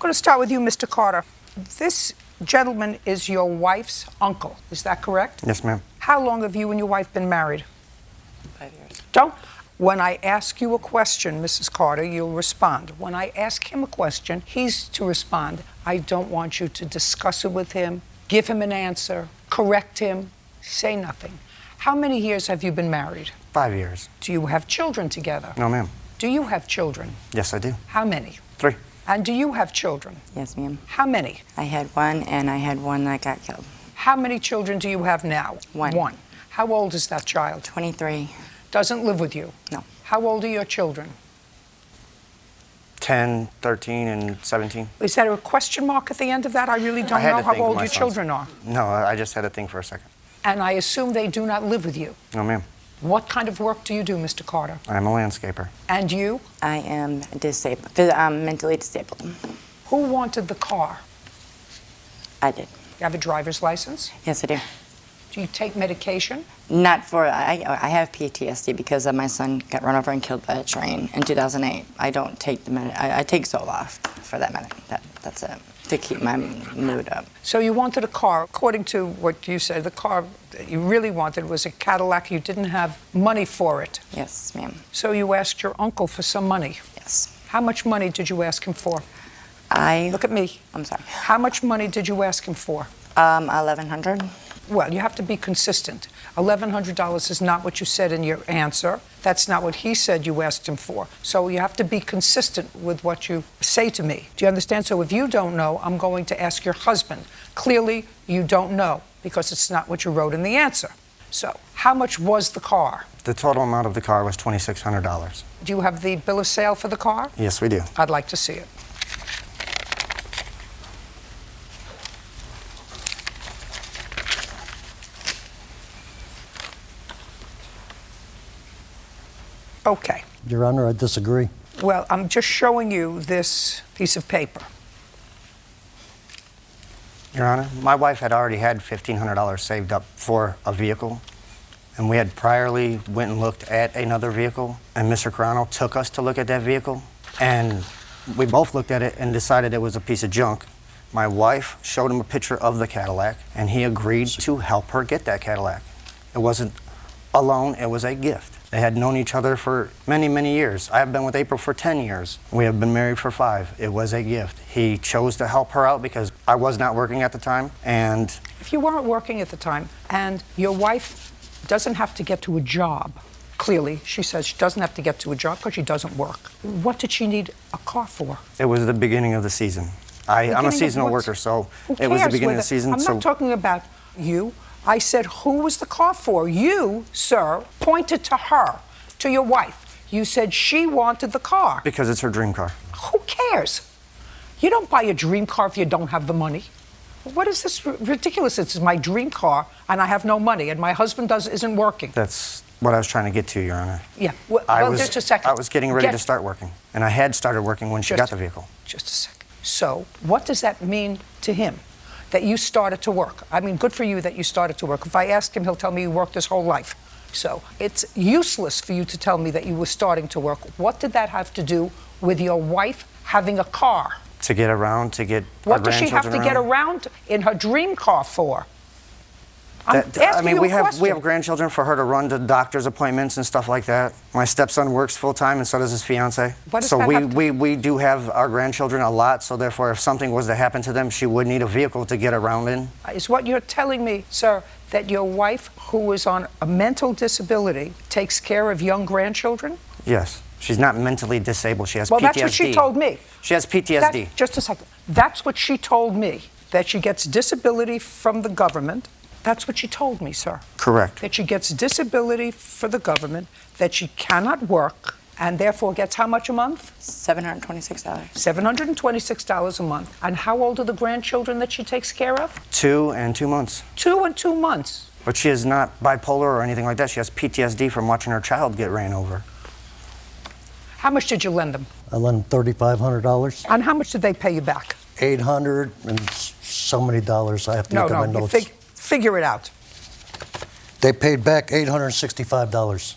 going to start with you, Mr. Carter. This gentleman is your wife's uncle. Is that correct? Yes, ma'am. How long have you and your wife been married? 5 years. Don't. When I ask you a question, Mrs. Carter, you'll respond. When I ask him a question, he's to respond. I don't want you to discuss it with him, give him an answer, correct him, say nothing. How many years have you been married? 5 years. Do you have children together? No, ma'am. Do you have children? Yes, I do. How many? 3. And do you have children? Yes, ma'am. How many? I had one, and I had one that got killed. How many children do you have now? One. One. How old is that child? 23. Doesn't live with you? No. How old are your children? 10, 13, and 17. Is there a question mark at the end of that? I really don't know how old your children are. No, I just had to think for a second. And I assume they do not live with you. No, ma'am. What kind of work do you do, Mr. Carter? I'm a landscaper. And you? I am disabled, mentally disabled. Who wanted the car? I did. You have a driver's license? Yes, I do. Do you take medication? Not for, I have PTSD because my son got run over and killed by a train in 2008. I don't take the I take Zoloft for that minute. That's it, to keep my mood up. So you wanted a car. According to what you said, the car that you really wanted was a Cadillac. You didn't have money for it. Yes, ma'am. So you asked your uncle for some money. Yes. How much money did you ask him for? Look at me. I'm sorry. How much money did you ask him for? $1,100. Well, you have to be consistent. $1,100 is not what you said in your answer. That's not what he said you asked him for. So you have to be consistent with what you say to me. Do you understand? So if you don't know, I'm going to ask your husband. Clearly, you don't know because it's not what you wrote in the answer. So how much was the car? The total amount of the car was $2,600. Do you have the bill of sale for the car? Yes, we do. I'd like to see it. Okay. Your Honor, I disagree. Well, I'm just showing you this piece of paper. Your Honor, my wife had already had $1,500 saved up for a vehicle, and we had priorly went and looked at another vehicle, and Mr. Carano took us to look at that vehicle, and we both looked at it and decided it was a piece of junk. My wife showed him a picture of the Cadillac, and he agreed to help her get that Cadillac. It wasn't a loan, it was a gift. They had known each other for many, many years. I have been with April for 10 years. We have been married for 5. It was a gift. He chose to help her out because I was not working at the time, and... If you weren't working at the time, and your wife doesn't have to get to a job, clearly, she says she doesn't have to get to a job because she doesn't work. What did she need a car for? It was the beginning of the season. I'm a seasonal worker, so it was the beginning of the season. I'm not talking about you. I said, who was the car for? You, sir, pointed to her, to your wife. You said she wanted the car. Because it's her dream car. Who cares? You don't buy a dream car if you don't have the money. What is this ridiculous? It's my dream car, and I have no money, and my husband isn't working. That's what I was trying to get to, Your Honor. Yeah, well, just a second. I was getting ready to start working, and I had started working when she got the vehicle. Just a second. So, what does that mean to him? That you started to work. I mean, good for you that you started to work. If I ask him, he'll tell me you worked his whole life. So it's useless for you to tell me that you were starting to work. What did that have to do with your wife having a car? To get around, to get What does she have to get around in her dream car for? I mean, we have grandchildren for her to run to doctor's appointments and stuff like that. My stepson works full time, and so does his fiance. So we do have our grandchildren a lot. So therefore, if something was to happen to them, she would need a vehicle to get around in. Is what you're telling me, sir, that your wife, who is on a mental disability, takes care of young grandchildren? Yes. She's not mentally disabled. She has PTSD. Well, that's what she told me. She has PTSD. Just a second. That's what she told me, that she gets disability from the government. That's what she told me, sir. Correct. That she gets disability for the government, that she cannot work, and therefore gets how much a month? $726. $726 a month. And how old are the grandchildren that she takes care of? 2 and 2 months. 2 and 2 months. But she is not bipolar or anything like that. She has PTSD from watching her child get ran over. How much did you lend them? I lent them $3,500. And how much did they pay you back? $800 and so many dollars. I have to look at my notes. Figure it out. They paid back $865.